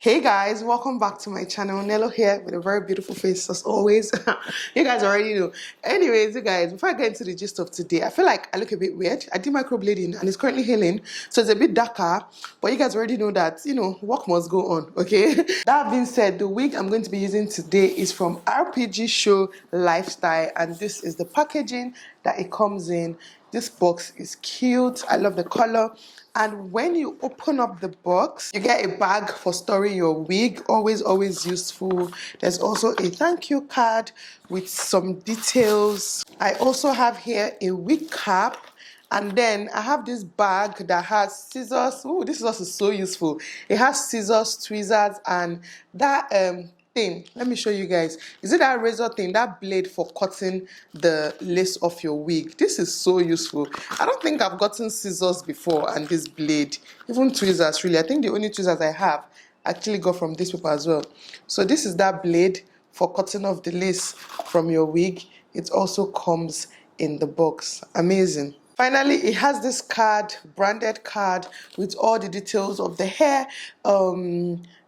Hey guys, welcome back to my channel. Nelo here with a very beautiful face as always. You guys already know. Anyways, you guys, before I get into the gist of today, I feel like I look a bit weird. I did microblading and it's currently healing, so it's a bit darker, but you guys already know that, work must go on, okay? That being said, the wig I'm going to be using today is from RPGSHOW Lifestyle, and this is the packaging that it comes in. This box is cute. I love the color. And when you open up the box, you get a bag for storing your wig. Always useful. There's also a thank you card with some details. I also have here a wig cap. And then I have this bag that has scissors. Oh, this is also so useful. It has scissors, tweezers, and that thing. Let me show you guys. Is it that razor thing, that blade for cutting the lace off your wig? This is so useful. I don't think I've gotten scissors before and this blade. Even tweezers, really. I think the only tweezers I have actually got from this paper as well. So this is that blade for cutting off the lace from your wig. It also comes in the box. Amazing. Finally, it has this card, branded card, with all the details of the hair.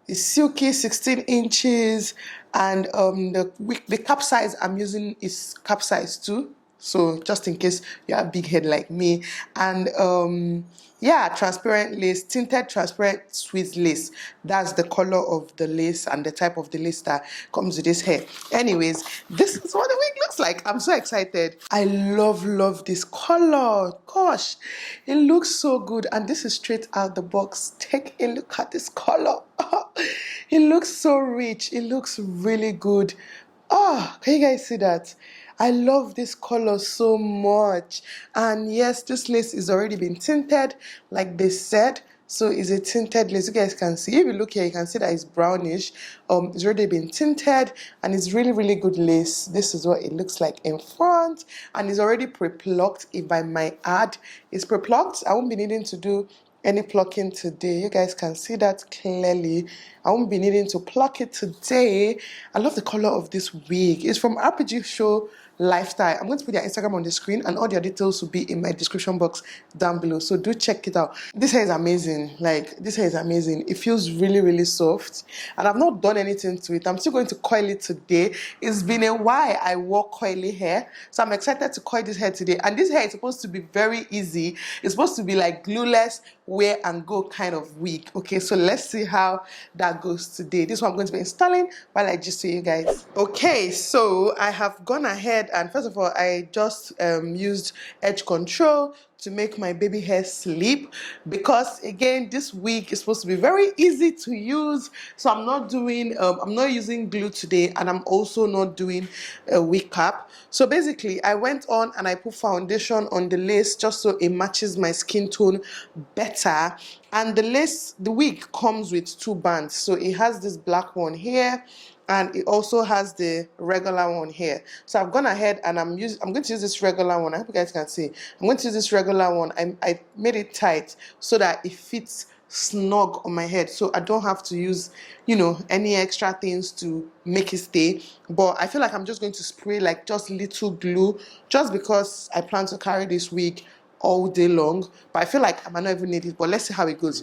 It's silky, 16 inches, and the cap size I'm using is cap size 2. So just in case you have a big head like me. And yeah, transparent lace, tinted transparent Swiss lace. That's the color of the lace and the type of the lace that comes with this hair. Anyways, this is what the wig looks like. I'm so excited. I love this color. Gosh, it looks so good. And this is straight out the box. Take a look at this color. It looks so rich. It looks really good. Oh, can you guys see that? I love this color so much. And yes, this lace is already been tinted, like they said. So it's a tinted lace. You guys can see. If you look here, you can see that it's brownish. It's already been tinted, and it's really good lace. This is what it looks like in front, and it's already pre-plucked, if I might add. It's pre-plucked. I won't be needing to do any plucking today. You guys can see that clearly. I won't be needing to pluck it today. I love the color of this wig. It's from RPGSHOW Lifestyle. I'm going to put their Instagram on the screen, and all their details will be in my description box down below, so do check it out. This hair is amazing. Like, this hair is amazing. It feels really soft, and I've not done anything to it. I'm still going to coil it today. It's been a while I wore coily hair, so I'm excited to coil this hair today. And this hair is supposed to be very easy. It's supposed to be like glueless, wear and go kind of wig. Okay, so let's see how that goes today. This is what I'm going to be installing while I just show you guys. Okay, so I have gone ahead, and first of all, I just used edge control to make my baby hair sleep, because again, this wig is supposed to be very easy to use. So I'm not using glue today, and I'm also not doing a wig cap. So basically, I went on and I put foundation on the lace just so it matches my skin tone better. And the wig comes with 2 bands. So it has this black one here, and it also has the regular one here. So I've gone ahead and I'm going to use this regular one. I hope you guys can see. I'm going to use this regular one. I made it tight so that it fits snug on my head, so I don't have to use any extra things to make it stay. But I feel like I'm just going to spray like just little glue, just because I plan to carry this wig all day long. But I feel like I might not even need it, but let's see how it goes.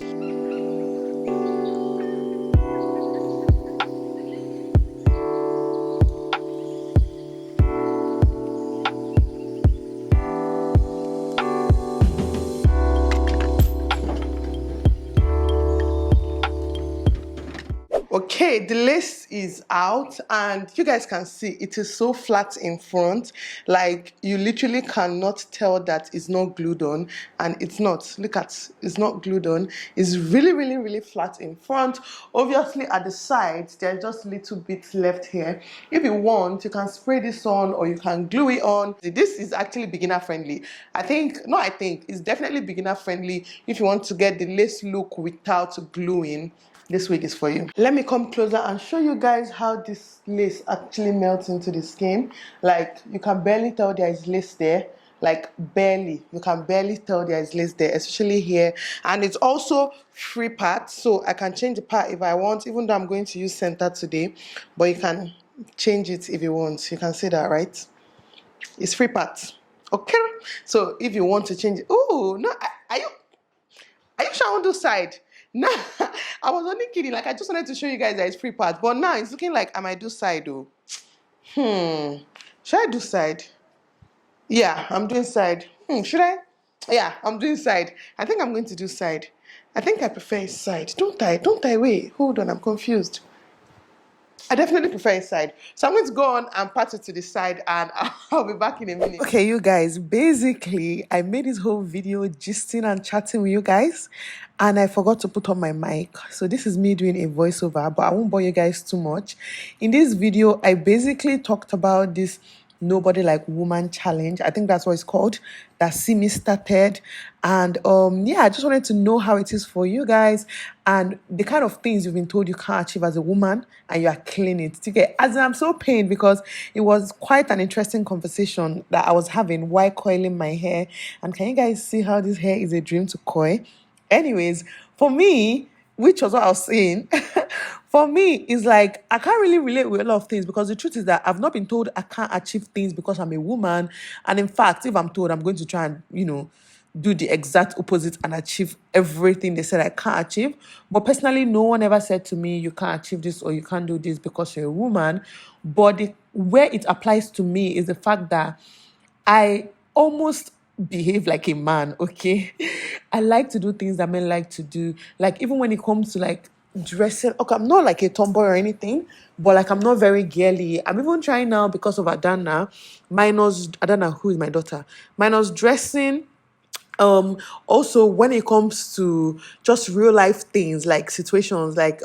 Okay, the lace is out, and you guys can see it is so flat in front. Like, you literally cannot tell that it's not glued on, and it's not. Look at, it's not glued on. It's really flat in front. Obviously at the sides there's just little bits left here. If you want, you can spray this on, or you can glue it on. This is actually beginner friendly. It's definitely beginner friendly. If you want to get the lace look without gluing, this wig is for you. Let me come closer and show you guys how this lace actually melts into the skin. Like, you can barely tell there is lace there. Like, barely. You can barely tell there is lace there, especially here. And it's also free part, so I can change the part if I want, even though I'm going to use center today. But you can change it if you want. You can see that, right? It's free part. Okay? So if you want to change it, oh no, are you sure on this side? Nah, I was only kidding. Like, I just wanted to show you guys that it's pre-part. But now it's looking like I might do side though. Should I do side? Yeah, I'm doing side. Should I? Yeah, I'm doing side. I think I'm going to do side. I think I prefer side. Don't I? Don't I? Wait, hold on. I'm confused. I definitely prefer a side. So I'm going to go on and pat it to the side and I'll be back in a minute. Okay, you guys, basically, I made this whole video gisting and chatting with you guys and I forgot to put on my mic. So this is me doing a voiceover, but I won't bore you guys too much. In this video, I basically talked about this Nobody Like Woman challenge. I think that's what it's called. That Simi started. And yeah, I just wanted to know how it is for you guys and the kind of things you've been told you can't achieve as a woman and you are killing it. Okay, as I'm so pained because it was quite an interesting conversation that I was having while coiling my hair. And can you guys see how this hair is a dream to coil? Anyways, for me, which was what I was saying, for me, it's like I can't really relate with a lot of things because the truth is that I've not been told I can't achieve things because I'm a woman. And in fact, if I'm told I'm going to try and, do the exact opposite and achieve everything they said I can't achieve. But personally, no one ever said to me, you can't achieve this or you can't do this because you're a woman. But where it applies to me is the fact that I almost behave like a man, okay? I like to do things that men like to do. Like, even when it comes to, like, dressing. Okay, I'm not like a tomboy or anything, but, like, I'm not very girly. I'm even trying now because of Adana, Adana, who is my daughter, minus dressing. Also, when it comes to just real life things, like situations, like,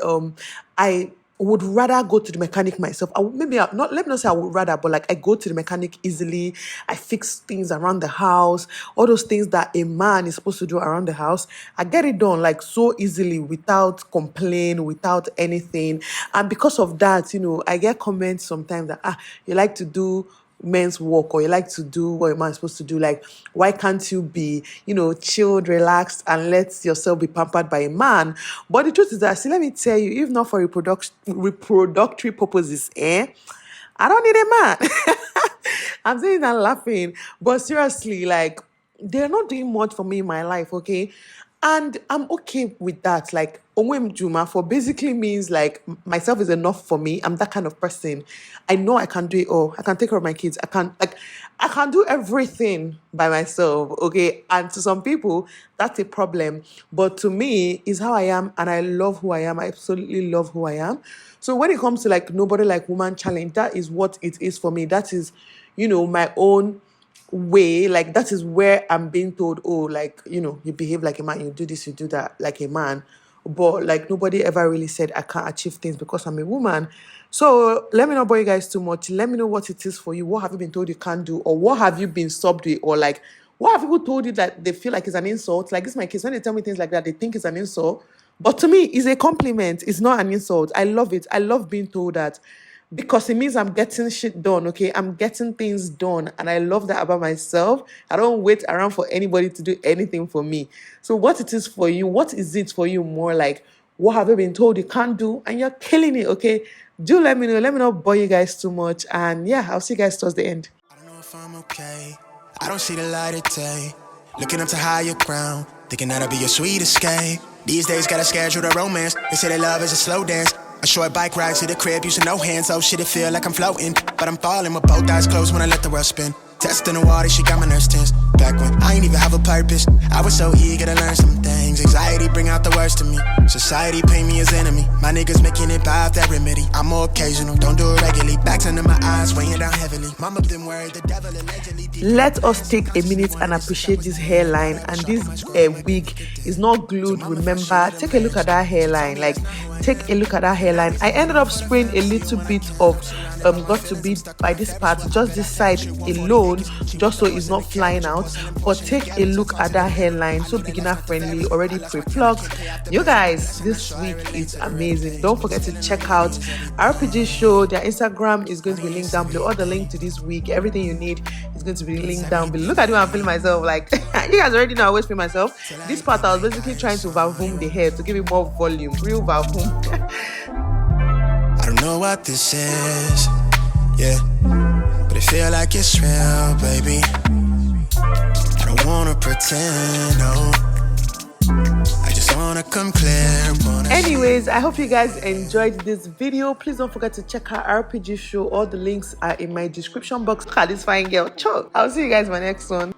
I would rather go to the mechanic myself. Let me not say I would rather, but like I go to the mechanic easily. I fix things around the house, all those things that a man is supposed to do around the house. I get it done like so easily without complaint, without anything. And because of that, I get comments sometimes that, you like to do men's work or you like to do what a man's supposed to do. Like, why can't you be, chilled, relaxed, and let yourself be pampered by a man? But the truth is that, see, let me tell you, if not for reproductory purposes, I don't need a man. I'm saying that laughing, but seriously, like, they're not doing much for me in my life, okay? And I'm okay with that. Like, Onwem Juma for basically means like myself is enough for me. I'm that kind of person. I know I can do it all. I can take care of my kids. I can do everything by myself, okay? And to some people, that's a problem. But to me, is how I am, and I love who I am. I absolutely love who I am. So when it comes to like Nobody Like Woman challenge, that is what it is for me. That is, my own way. Like, that is where I'm being told, oh, like, you behave like a man, you do this, you do that like a man. But like nobody ever really said I can't achieve things because I'm a woman. So let me not bore you guys too much. Let me know what it is for you. What have you been told you can't do? Or what have you been subbed with? Or like, what have people told you that they feel like it's an insult? Like, this is my case. When they tell me things like that, they think it's an insult. But to me, it's a compliment. It's not an insult. I love it. I love being told that because it means I'm getting shit done, okay? I'm getting things done, and I love that about myself. I don't wait around for anybody to do anything for me. So what it is for you, what is it for you more like, what have you been told you can't do, and you're killing it, okay? Do let me know. Let me not bore you guys too much, and yeah, I'll see you guys towards the end. I don't know if I'm okay. I don't see the light of day. Looking up to higher ground, thinking that'll be your sweet escape. These days gotta schedule the romance. They say that love is a slow dance. A short bike ride to the crib using no hands. Oh shit, it feel like I'm floating, but I'm falling with both eyes closed when I let the world spin. Testing the water, she got my nerves tense. Back when I ain't even have a purpose, I was so eager to learn some things. Anxiety bring out the worst in me. Society paint me as enemy. My niggas making it by that remedy. I'm more occasional, don't do it regularly. Backs under my eyes, weighing down heavily. Mama been worried, the devil allegedly. Let us take a minute and appreciate this hairline. And this wig is not glued, remember. Take a look at that hairline. Like, take a look at that hairline. I ended up spraying a little bit of got to be by this part, just this side alone, just so it's not flying out. But take a look at that hairline, so beginner friendly, already pre-plucked. You guys, this wig is amazing. Don't forget to check out RPG Show. Their Instagram is going to be linked down below. All the link to this wig, everything you need is going to be linked down below. Look at me, I'm feeling myself like you guys already know I always feel myself. This part I was basically trying to vavoom the hair to give it more volume, real vavoom. I don't know what this is, yeah, but it feel like it's real, baby. I don't wanna pretend, no, I just wanna wanna come clear. Anyways, I hope you guys enjoyed this video. Please don't forget to check out RPG Show. All the links are in my description box. Look at this fine girl. I'll see you guys in my next one.